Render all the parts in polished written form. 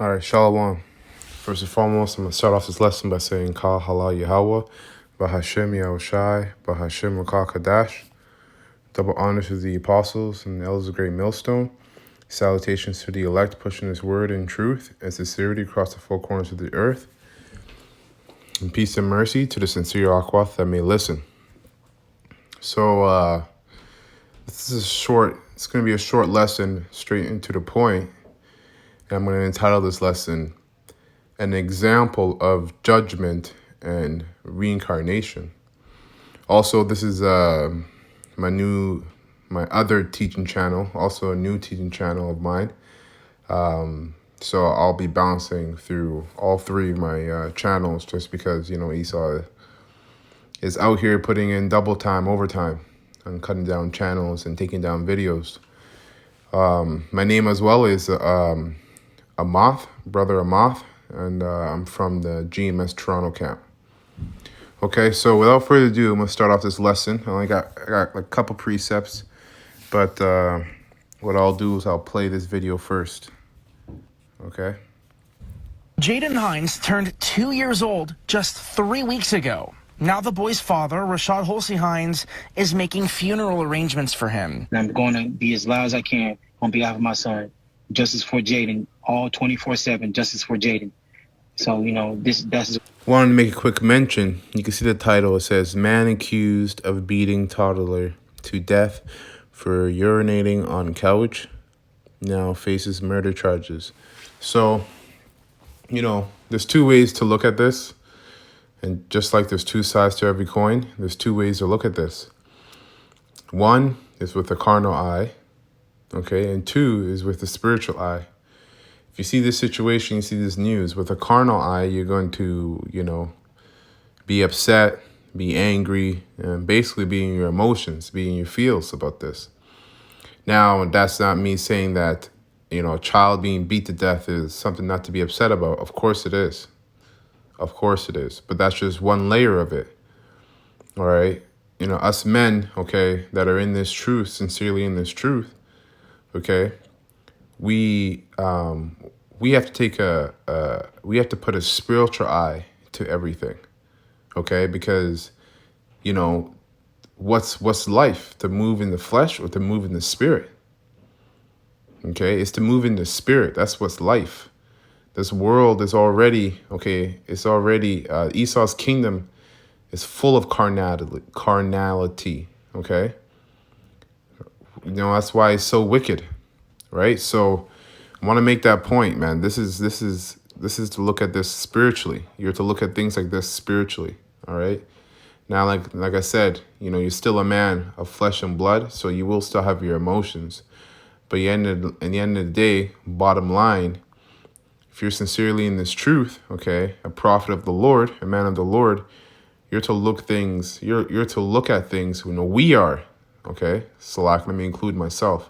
All right, Shalom. First and foremost, I'm going to start off this lesson by saying Ka Hala Yahweh, Bahashem Yahushai, Bahashem Rakah Kadash. Double honor to the apostles and the elders of the great millstone. Salutations to the elect pushing his word in truth and sincerity across the four corners of the earth. And peace and mercy to the sincere Akwath that may listen. So, this is it's going to be a short lesson, straight into the point. And I'm going to entitle this lesson, An Example of Judgment and Reincarnation. Also, this is my other teaching channel, also a new teaching channel of mine. So I'll be bouncing through all three of my channels just because, Esau is out here putting in double time, overtime, and cutting down channels and taking down videos. My name as well is Amath, Brother Amath, and I'm from the GMS Toronto camp. Okay, so without further ado, I'm going to start off this lesson. I only got a couple precepts, but what I'll do is I'll play this video first. Okay. Jaden Hines turned 2 years old just 3 weeks ago. Now the boy's father, Rashad Holsey Hines, is making funeral arrangements for him. And I'm going to be as loud as I can on behalf of my son. Justice for Jaden, all 24/7, justice for Jaden. So, that's... Wanted to make a quick mention. You can see the title. It says, Man accused of beating toddler to death for urinating on couch now faces murder charges. So, there's two ways to look at this. And just like there's two sides to every coin, there's two ways to look at this. One is with the carnal eye, okay? And two is with the spiritual eye. If you see this situation, you see this news, with a carnal eye, you're going to, be upset, be angry, and basically be in your emotions, be in your feels about this. Now, that's not me saying that, a child being beat to death is something not to be upset about. Of course it is. Of course it is. But that's just one layer of it. All right. Us men, okay, that are in this truth, sincerely in this truth, okay, we have to take we have to put a spiritual eye to everything. Okay, because what's life? To move in the flesh or to move in the spirit? Okay, it's to move in the spirit. That's what's life. This world is already, Esau's kingdom is full of carnality, okay? That's why it's so wicked, right? So I want to make that point, man. This is to look at this spiritually. You're to look at things like this spiritually, all right? Now, like I said, you're still a man of flesh and blood, so you will still have your emotions. But in the end of the day, bottom line, if you're sincerely in this truth, okay, a prophet of the Lord, a man of the Lord, you're to look at things, we are, okay, Salak, let me include myself.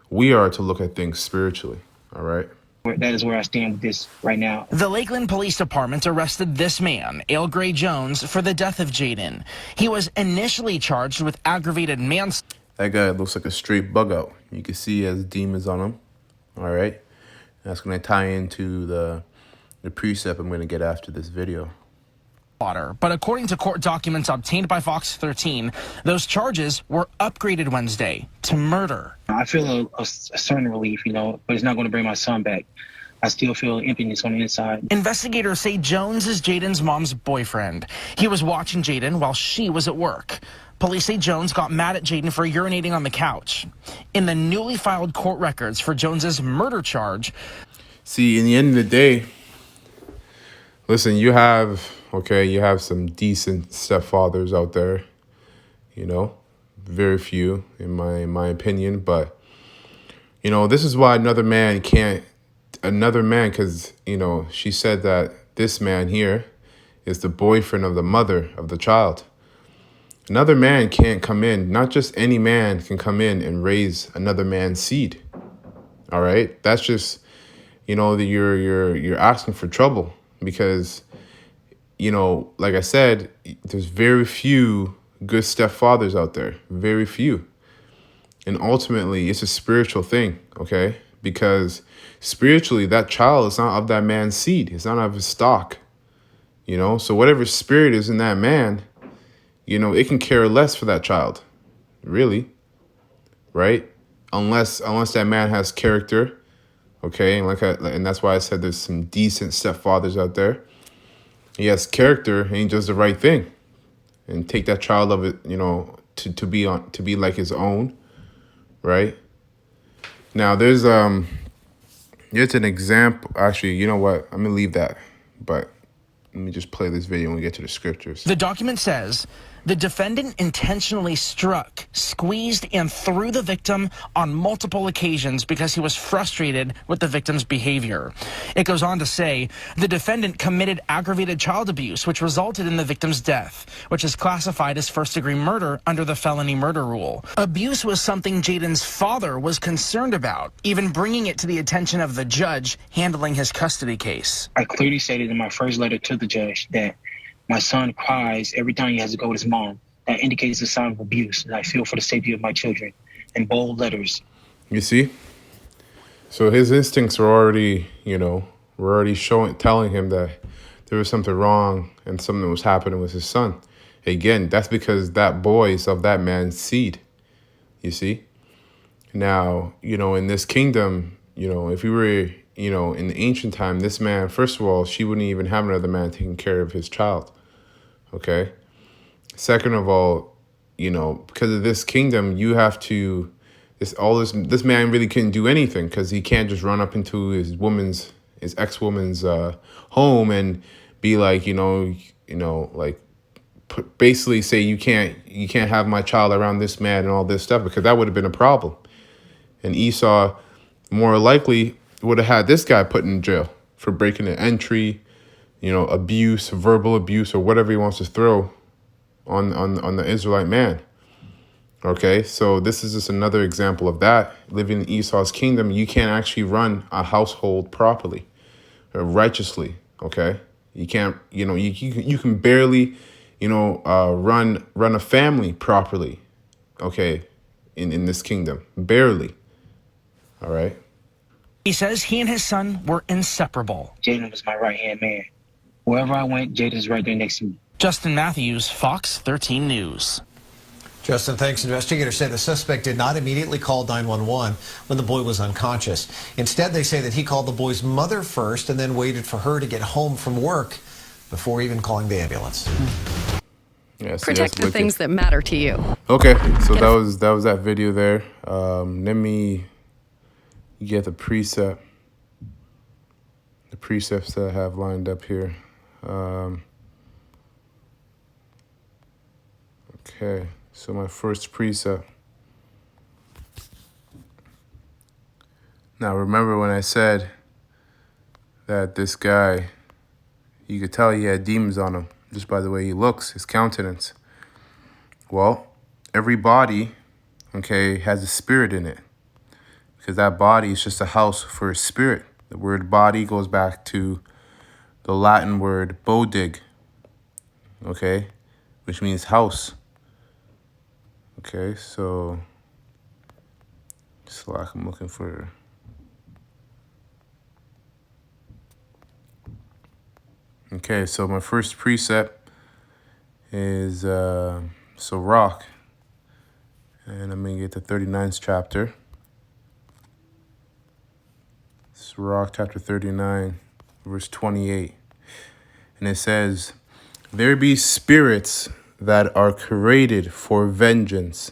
We are to look at things spiritually, all right? That is where I stand with this right now. The Lakeland Police Department arrested this man, Ale Gray Jones, for the death of Jaden. He was initially charged with aggravated manslaughter. That guy looks like a straight bug out. You can see he has demons on him, all right? That's going to tie into the precept I'm going to get after this video. But according to court documents obtained by Fox 13, those charges were upgraded Wednesday to murder. I feel a certain relief, but it's not going to bring my son back. I still feel emptiness on the inside. Investigators say Jones is Jaden's mom's boyfriend. He was watching Jaden while she was at work. Police say Jones got mad at Jaden for urinating on the couch. In the newly filed court records for Jones's murder charge. See, in the end of the day, listen, you have some decent stepfathers out there, very few in my opinion. But, this is why another man, because, she said that this man here is the boyfriend of the mother of the child. Another man can't come in. Not just any man can come in and raise another man's seed. All right. That's just, you're asking for trouble because, like I said, there's very few good stepfathers out there. Very few. And ultimately, it's a spiritual thing. Okay. because spiritually that child is not of that man's seed. It's not of his stock. So whatever spirit is in that man, it can care less for that child, really, right? Unless that man has character, okay? And that's why I said there's some decent stepfathers out there. He has character and he does the right thing, and take that child of it, to be like his own, right? Now there's an example. Actually, you know what? I'm gonna leave that, but let me just play this video when we get to the scriptures. The document says the defendant intentionally struck, squeezed, and threw the victim on multiple occasions because he was frustrated with the victim's behavior. It goes on to say the defendant committed aggravated child abuse, which resulted in the victim's death, which is classified as first-degree murder under the felony murder rule. Abuse was something Jaden's father was concerned about, even bringing it to the attention of the judge handling his custody case. I clearly stated in my first letter to the judge that my son cries every time he has to go with his mom. That indicates a sign of abuse, and I feel for the safety of my children. In bold letters. You see? So his instincts were already, telling him that there was something wrong and something was happening with his son. Again, that's because that boy is of that man's seed. You see? Now, in this kingdom, if we were, in the ancient time, this man, first of all, she wouldn't even have another man taking care of his child. Okay. Second of all, because of this kingdom, you have to, this man really couldn't do anything because he can't just run up into his ex-woman's home and be like, basically say you can't have my child around this man and all this stuff, because that would have been a problem. And Esau more likely would have had this guy put in jail for breaking an entry, abuse, verbal abuse, or whatever he wants to throw on the Israelite man. Okay, so this is just another example of that. Living in Esau's kingdom, you can't actually run a household properly or righteously. Okay, you can't. You can barely, run a family properly. Okay, in this kingdom, barely. All right. He says he and his son were inseparable. Jaden was my right-hand man. Wherever I went, Jaden's right there next to me. Justin Matthews, Fox 13 News. Justin, thanks. Investigators say the suspect did not immediately call 911 when the boy was unconscious. Instead, they say that he called the boy's mother first and then waited for her to get home from work before even calling the ambulance. Yeah, so Protect the things that matter to you. Okay, so that was that video there. Let me get the precepts that I have lined up here. Okay, so my first precept. Now, remember when I said that this guy, you could tell he had demons on him just by the way he looks, his countenance. Well, every body, okay, has a spirit in it, because that body is just a house for a spirit. The word body goes back to the Latin word bodig, okay, which means house. Okay, so just like I'm looking for. Okay, so my first precept is Sirach, and I'm going to get the 39th chapter. Sirach chapter 39, verse 28. And it says, "There be spirits that are created for vengeance,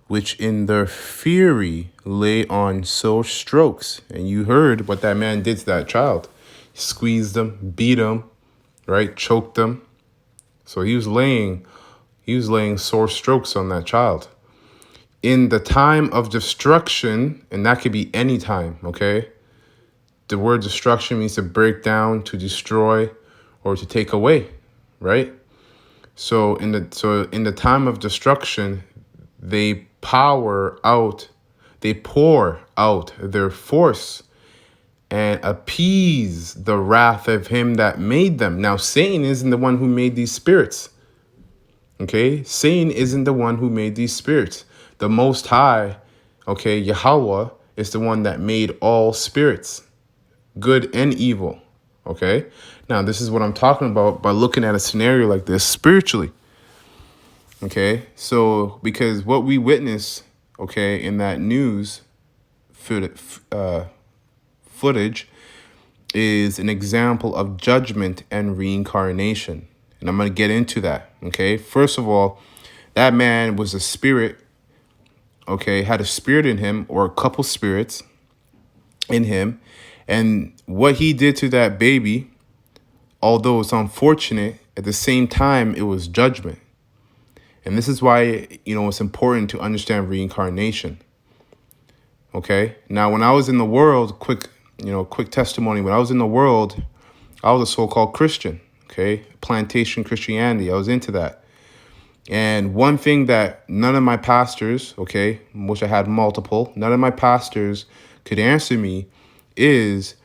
which in their fury lay on sore strokes." And you heard what that man did to that child. He squeezed them, beat them, right? Choked them. So he was laying sore strokes on that child. In the time of destruction, and that could be any time, okay? The word destruction means to break down, to destroy, or to take away, right? So in the time of destruction, they pour out their force and appease the wrath of him that made them. Now, Satan isn't the one who made these spirits. Okay? Satan isn't the one who made these spirits. The Most High, okay, Yahweh, is the one that made all spirits, good and evil. Okay? Now, this is what I'm talking about by looking at a scenario like this spiritually. Okay? So, because what we witness, okay, in that news footage is an example of judgment and reincarnation. And I'm going to get into that. Okay? First of all, that man was a spirit, okay, had a spirit in him, or a couple spirits in him. And what he did to that baby, although it's unfortunate, at the same time, it was judgment. And this is why, it's important to understand reincarnation. Okay. Now, when I was in the world, quick testimony, when I was in the world, I was a so-called Christian. Okay. Plantation Christianity. I was into that. And one thing that none of my pastors, okay, which I had multiple, none of my pastors could answer me is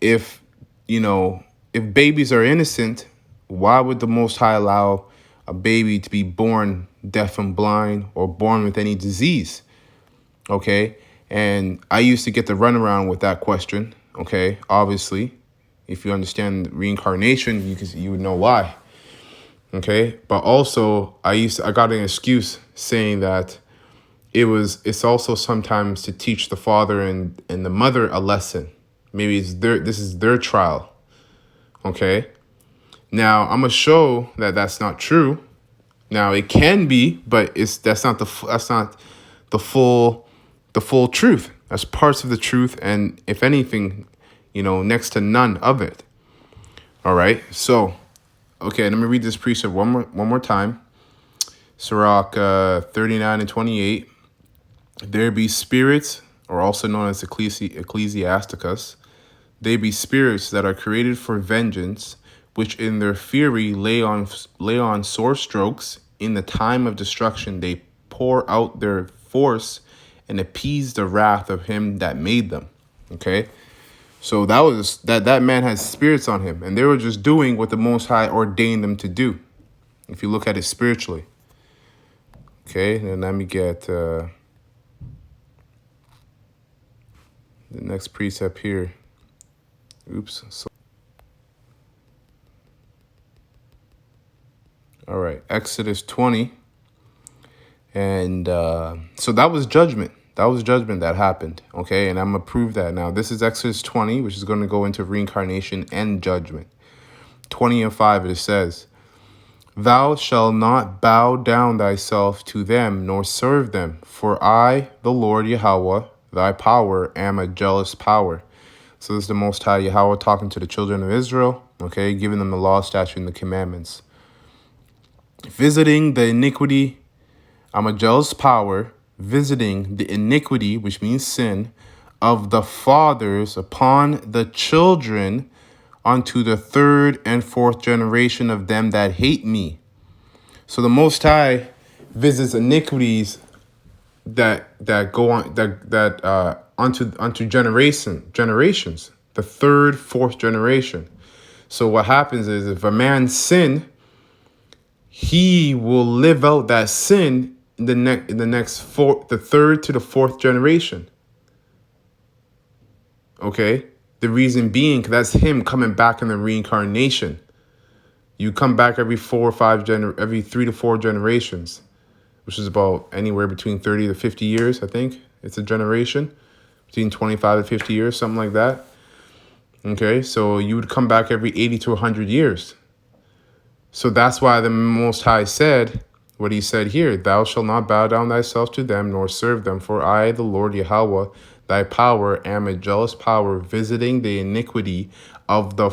if babies are innocent, why would the Most High allow a baby to be born deaf and blind or born with any disease? Okay. And I used to get the runaround with that question. Okay. Obviously, if you understand reincarnation, you would know why. Okay. But also I got an excuse saying that it's also sometimes to teach the father and the mother a lesson. Maybe this is their trial. Okay. Now I'm gonna show that that's not true. Now it can be, but that's not the full truth. That's parts of the truth, and if anything, next to none of it. All right. So, okay, let me read this precept one more time. Sirach 39 and 28. There be spirits, or also known as ecclesiasticus. They be spirits that are created for vengeance, which in their fury lay on sore strokes. In the time of destruction, they pour out their force and appease the wrath of him that made them. Okay, so that man has spirits on him, and they were just doing what the Most High ordained them to do. If you look at it spiritually. Okay, and let me get the next precept here. Oops. All right, Exodus 20. And so that was judgment. That was judgment that happened. Okay, and I'm going to prove that now. This is Exodus 20, which is going to go into reincarnation and judgment. 20 and 5, it says, Thou shalt not bow down thyself to them, nor serve them. For I, the Lord Yahweh, thy power, am a jealous power. So this is the Most High Yahweh talking to the children of Israel, okay, giving them the law, statute, and the commandments. Visiting the iniquity, I'm a jealous power, visiting the iniquity, which means sin, of the fathers upon the children unto the third and fourth generation of them that hate me. So the Most High visits iniquities that go on onto generations, the third, fourth generation. So what happens is if a man sin, he will live out that sin in the third to the fourth generation. Okay, the reason being that's him coming back in the reincarnation. You come back every 3 to 4 generations, which is about anywhere between 30 to 50 years. I think it's a generation between 25 to 50 years, something like that. Okay, so you would come back every 80 to 100 years. So that's why the Most High said what he said here, Thou shalt not bow down thyself to them, nor serve them. For I, the Lord Yahweh, thy power, am a jealous power, visiting the iniquity of the